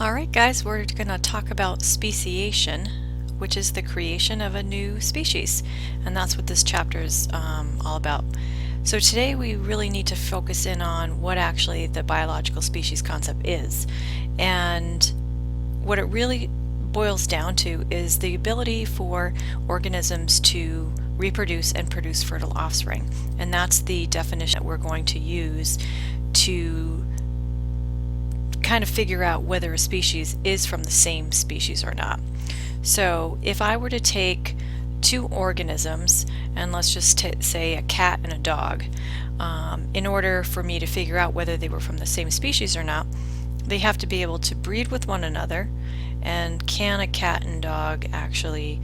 Alright guys, we're going to talk about speciation, which is the creation of a new species, and that's what this chapter is all about. So today we really need to focus in on what actually the biological species concept is, and what it really boils down to is the ability for organisms to reproduce and produce fertile offspring, and that's the definition that we're going to use to kind of figure out whether a species is from the same species or not. So if I were to take two organisms, and let's just say a cat and a dog, in order for me to figure out whether they were from the same species or not, they have to be able to breed with one another. And can a cat and dog actually,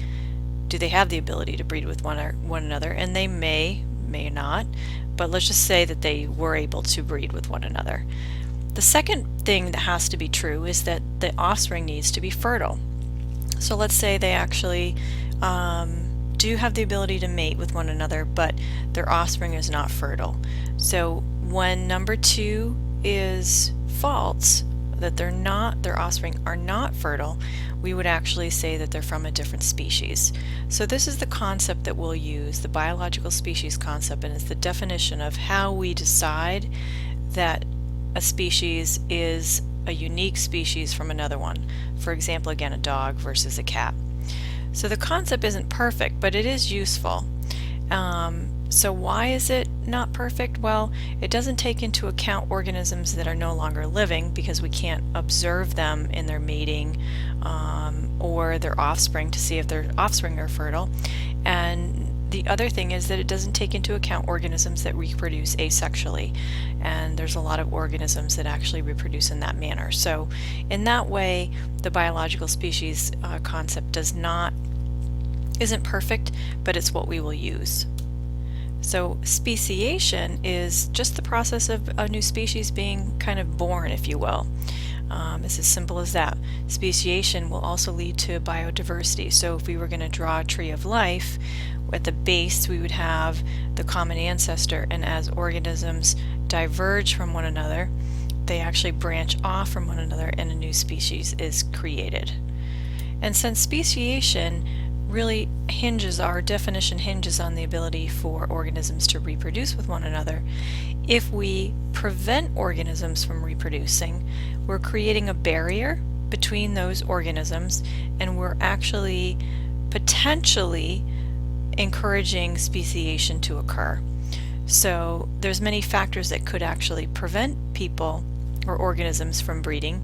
do they have the ability to breed with one another? And they may not, but let's just say that they were able to breed with one another. The second thing that has to be true is that the offspring needs to be fertile. So let's say they actually do have the ability to mate with one another, but their offspring is not fertile. So when number two is false, that their offspring are not fertile, we would actually say that they're from a different species. So this is the concept that we'll use, the biological species concept, and it's the definition of how we decide that a species is a unique species from another one. For example, again, a dog versus a cat. So the concept isn't perfect, but it is useful. So why is it not perfect? Well, it doesn't take into account organisms that are no longer living, because we can't observe them in their mating or their offspring to see if their offspring are fertile. And the other thing is that it doesn't take into account organisms that reproduce asexually, and there's a lot of organisms that actually reproduce in that manner. So in that way, the biological species concept isn't perfect, but it's what we will use. So speciation is just the process of a new species being kind of born, if you will. It's as simple as that. Speciation will also lead to biodiversity. So if we were going to draw a tree of life, at the base we would have the common ancestor, and as organisms diverge from one another, they actually branch off from one another and a new species is created. And since speciation really our definition hinges on the ability for organisms to reproduce with one another, if we prevent organisms from reproducing, we're creating a barrier between those organisms, and we're actually potentially encouraging speciation to occur. So there's many factors that could actually prevent people or organisms from breeding.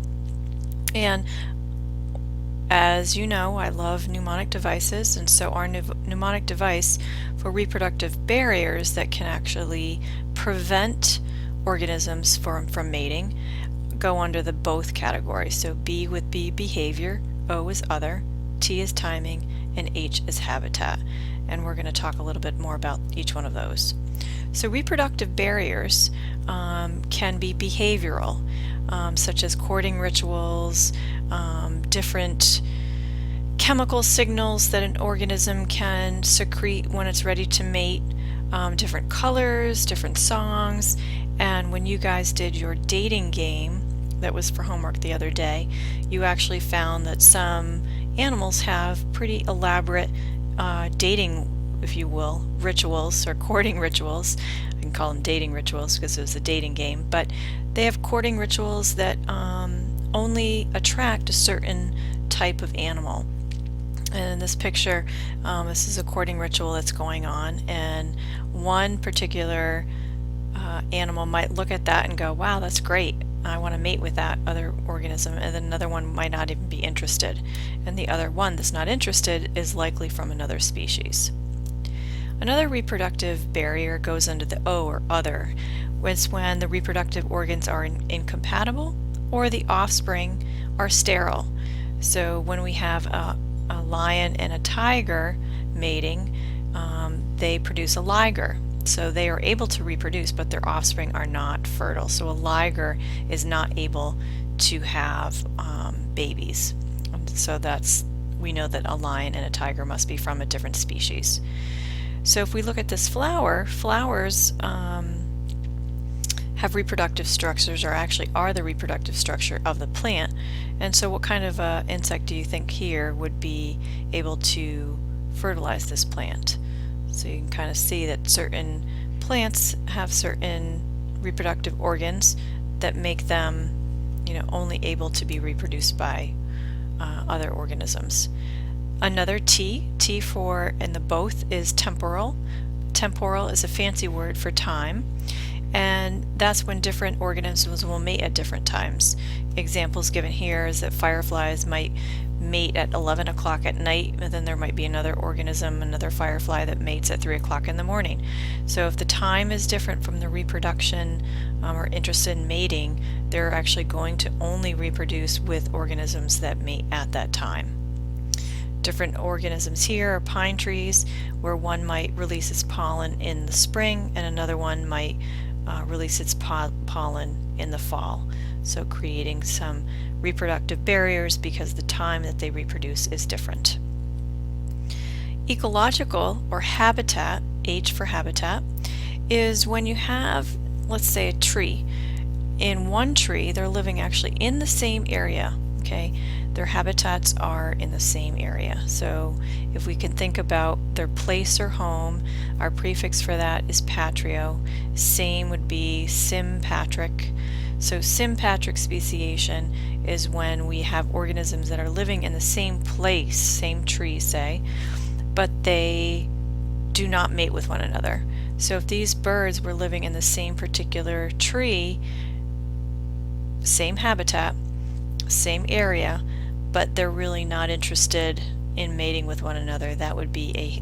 And as you know, I love mnemonic devices, and so our mnemonic device for reproductive barriers that can actually prevent organisms from mating go under the both categories. So B would be behavior, O is other, T is timing, and H is habitat. And we're going to talk a little bit more about each one of those. So reproductive barriers can be behavioral, such as courting rituals, different chemical signals that an organism can secrete when it's ready to mate, different colors, different songs. And when you guys did your dating game that was for homework the other day, you actually found that some animals have pretty elaborate dating, if you will, rituals, or courting rituals. I can call them dating rituals because it was a dating game, but they have courting rituals that only attract a certain type of animal. And in this picture, this is a courting ritual that's going on, and one particular animal might look at that and go, wow, that's great, I want to mate with that other organism, and then another one might not even be interested, and the other one that's not interested is likely from another species. Another reproductive barrier goes under the O, or other. It's when the reproductive organs are incompatible or the offspring are sterile. So when we have a lion and a tiger mating, they produce a liger. So they are able to reproduce, but their offspring are not fertile. So a liger is not able to have babies. So we know that a lion and a tiger must be from a different species. So if we look at this flowers have reproductive structures, or actually are the reproductive structure of the plant. And so what kind of insect do you think here would be able to fertilize this plant? So you can kind of see that certain plants have certain reproductive organs that make them, only able to be reproduced by other organisms. Another T for in the both is temporal. Temporal is a fancy word for time, and that's when different organisms will mate at different times. Examples given here is that fireflies might mate at 11 o'clock at night, and then there might be another organism, another firefly, that mates at 3 o'clock in the morning. So if the time is different from the reproduction or interested in mating, they're actually going to only reproduce with organisms that mate at that time. Different organisms here are pine trees, where one might release its pollen in the spring and another one might release its pollen in the fall. So creating some reproductive barriers because the time that they reproduce is different. Ecological, or habitat, H for habitat, is when you have, let's say, a tree. In one tree, they're living actually in the same area, okay? Their habitats are in the same area. So if we can think about their place or home, our prefix for that is patrio. Same would be sympatric. So sympatric speciation is when we have organisms that are living in the same place, same tree, say, but they do not mate with one another. So if these birds were living in the same particular tree, same habitat, same area, but they're really not interested in mating with one another, that would be a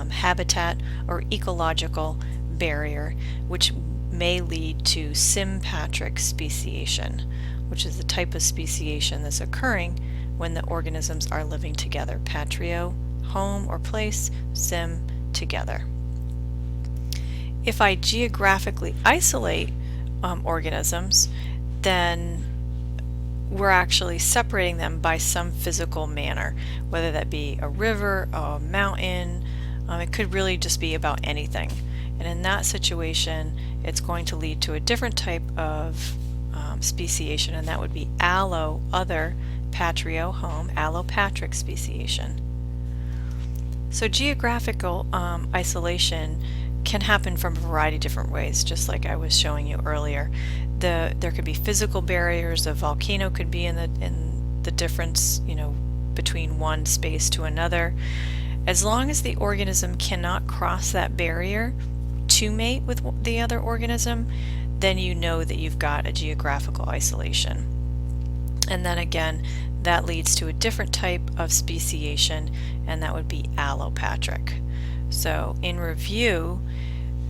habitat or ecological barrier, which may lead to sympatric speciation, which is the type of speciation that's occurring when the organisms are living together. Patrio, home or place, sim, together. If I geographically isolate organisms, then we're actually separating them by some physical manner, whether that be a river, a mountain. It could really just be about anything. And in that situation, it's going to lead to a different type of speciation, and that would be allo, other, patrio, home, allopatric speciation. So geographical isolation can happen from a variety of different ways, just like I was showing you earlier. There could be physical barriers. A volcano could be in the difference, between one space to another. As long as the organism cannot cross that barrier to mate with the other organism, then you know that you've got a geographical isolation. And then again, that leads to a different type of speciation, and that would be allopatric. So in review,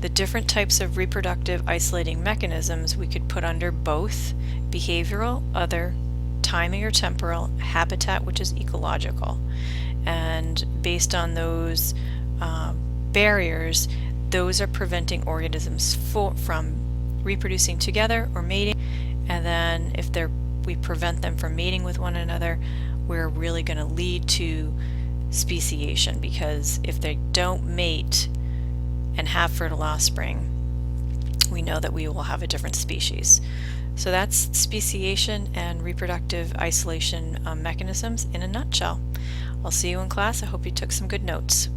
the different types of reproductive isolating mechanisms we could put under both: behavioral, other, timing or temporal, habitat, which is ecological. And based on those barriers, those are preventing organisms from reproducing together or mating. And then if we prevent them from mating with one another, we're really going to lead to speciation, because if they don't mate and have fertile offspring, we know that we will have a different species. So that's speciation and reproductive isolation mechanisms in a nutshell. I'll see you in class. I hope you took some good notes.